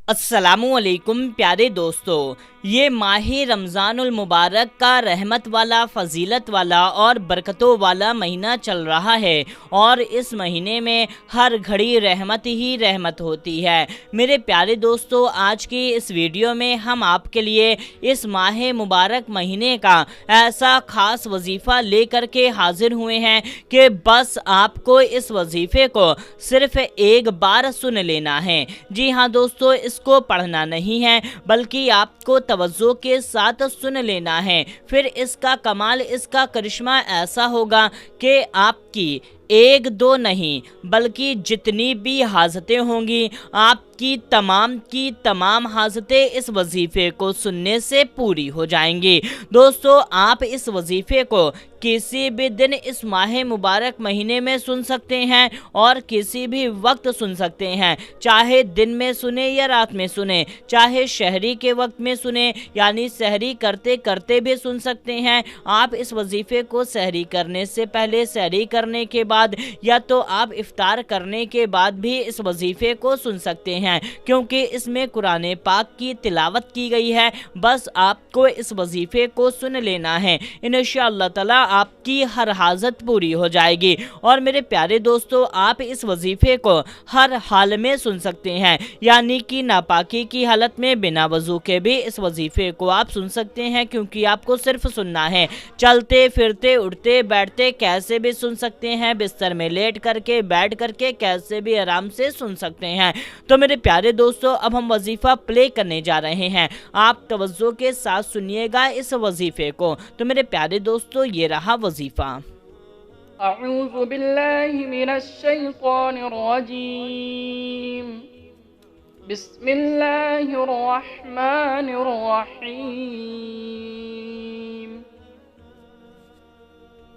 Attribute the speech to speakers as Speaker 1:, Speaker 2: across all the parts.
Speaker 1: अस्सलामुअलैकुम प्यारे दोस्तों, ये माह रमज़ान मुबारक का रहमत वाला, फजीलत वाला और बरकतों वाला महीना चल रहा है और इस महीने में हर घड़ी रहमत ही रहमत होती है। मेरे प्यारे दोस्तों, आज की इस वीडियो में हम आपके लिए इस माह मुबारक महीने का ऐसा ख़ास वजीफ़ा लेकर के हाजिर हुए हैं कि बस आपको इस वजीफ़े को सिर्फ़ एक बार सुन लेना है। जी हाँ दोस्तों, इसको पढ़ना नहीं है बल्कि आपको तवज्जो के साथ सुन लेना है। फिर इसका कमाल, इसका करिश्मा ऐसा होगा कि आपकी एक दो नहीं बल्कि जितनी भी हाजतें होंगी, आपकी तमाम हाजतें इस वजीफ़े को सुनने से पूरी हो जाएंगी। दोस्तों, आप इस वजीफ़े को किसी भी दिन इस माह मुबारक महीने में सुन सकते हैं और किसी भी वक्त सुन सकते हैं, चाहे दिन में सुने या रात में सुने, चाहे शहरी के वक्त में सुने यानी सहरी करते करते भी सुन सकते हैं। आप इस वजीफ़े को सहरी करने से पहले, सहरी करने के बाद या तो आप इफ्तार करने के बाद भी इस वजीफ़े को सुन सकते हैं, क्योंकि इसमें कुरान पाक की तिलावत की गई है। बस आपको इस वजीफ़े को सुन लेना है, इंशाअल्लाह ताला आपकी हर हाजत पूरी हो जाएगी। और मेरे प्यारे दोस्तों, आप इस वजीफ़े को हर हाल में सुन सकते हैं, यानी कि नापाकी की हालत में बिना वजू के भी इस वजीफ़े को आप सुन सकते हैं, क्योंकि आपको सिर्फ सुनना है। चलते फिरते, उठते बैठते कैसे भी सुन सकते हैं, बिस्तर में लेट करके, बैठ करके कैसे भी आराम से सुन सकते हैं। तो मेरे प्यारे दोस्तों, अब हम वजीफ़ा प्ले करने जा रहे हैं। आप तवज्जो के साथ सुनिएगा इस वजीफ़े को। तो मेरे प्यारे दोस्तों, ये रहा वजीफ़ा।
Speaker 2: अऊज़ु बिल्लाहि मिनश शैतानिर रजीम। बिस्मिल्लाहिर रहमानिर रहीम।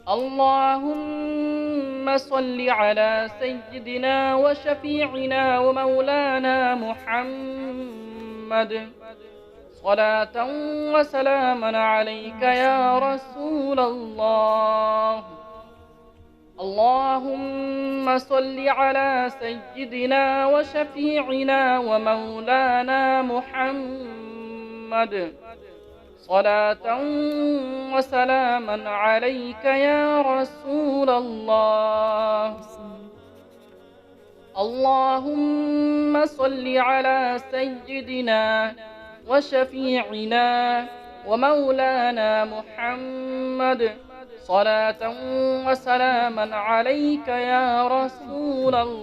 Speaker 2: अल्लाहुम्मा सल्लि अला सय्यिदिना व शफीइना व मौलाना मुहम्मद सलातन व सलामन अलैका या रसूलल्लाह। अल्लाहुम्मा सल्लि अला सय्यिदिना व शफीइना व मौलाना मुहम्मद सलातन व सलामन अलैका या रसूलल्लाह। अल्लाहुम्मा सल्लि अला सय्यिदिना व शफीइना व मौलाना मुहम्मद सलातन व सलामन अलैका या रसूलल्लाह।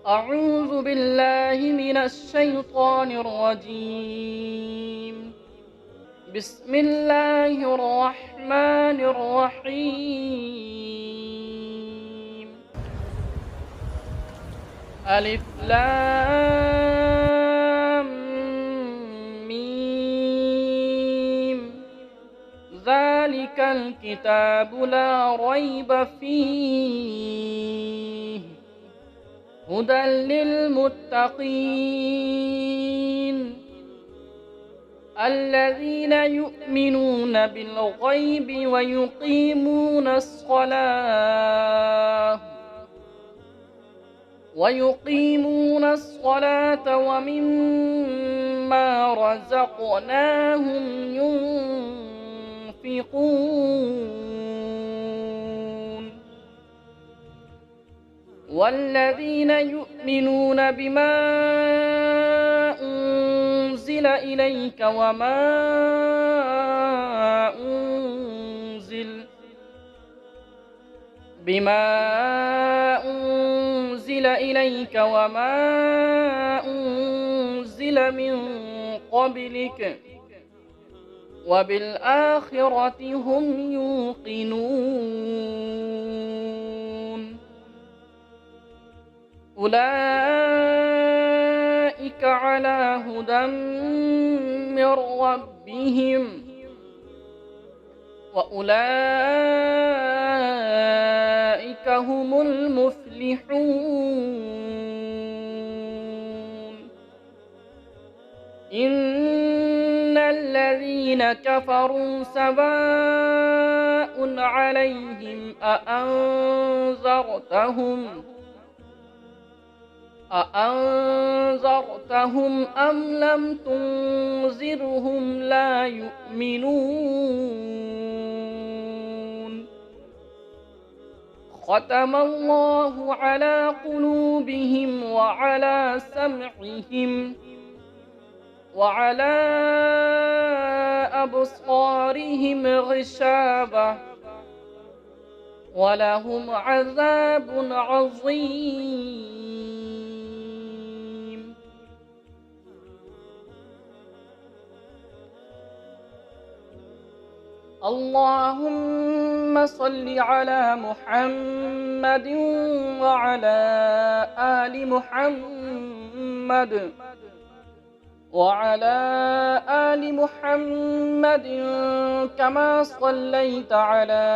Speaker 2: अऊज़ु बिल्लाहि मिनश शैतानिर रजीम। बिस्मिल्लाहिर रहमानिर रहीम। अलिफ लाम मीम। ज़ालिकल किताबु ला रैब फीह हुदल लिलमुत्तक़ीन अल्लज़ीना युमिनूना बिल-ग़ैबि व युक़ीमूना अस्सलात व मिम्मा रज़क़नाहुम युनफ़िक़ून। वल्लज़ीना युमिनूना बिमा उन्ज़िल इलैका वमा उन्ज़िल मिन क़ब्लिक वबिल-आख़िरति हुम यूक़िनून। उलाइका अला हुदम मिर रब्बिहिम व उलाइका हुमुल मुफ़्लिहून। इन्नल्लज़ीना कफ़रू सवाउन अलैहिम अअन्ज़रतहुम أأنذرتهم أم لم تنذرهم لا يؤمنون ختم الله على قلوبهم وعلى سمعهم وعلى أبصارهم غشاوة ولهم عذاب عظيم. اللهم صل على محمد وعلى آل محمد وعلى آل محمد كما صليت على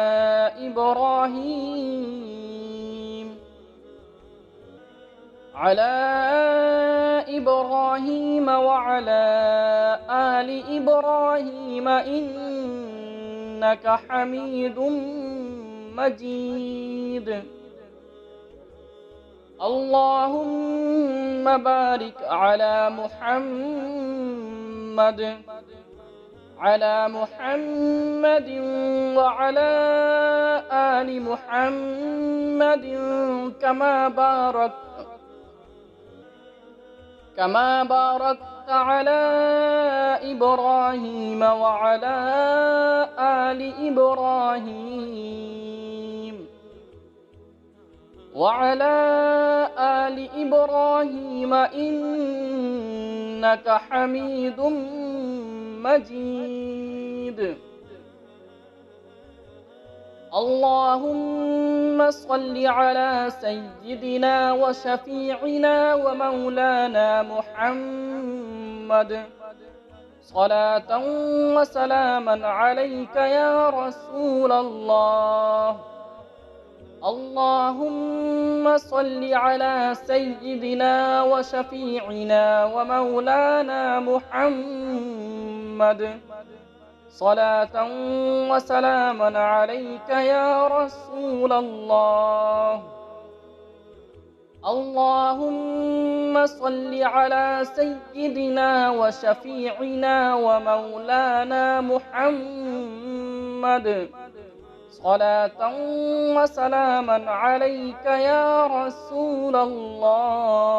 Speaker 2: إبراهيم وعلى آل إبراهيم إنك حميد مجيد. اللهم بارك على محمد وعلى آل محمد كما باركت على إبراهيم وعلى آل إبراهيم إنك حميد مجيد. اللهم صل على سيدنا وشفيعنا ومولانا محمد صلاة وسلاما عليك يا رسول الله. اللهم صل على سيدنا وشفيعنا ومولانا محمد صلاة وسلاما عليك يا رسول الله. اللهم صل على سيدنا وشفيعنا ومولانا محمد صلاة وسلاما عليك يا رسول الله.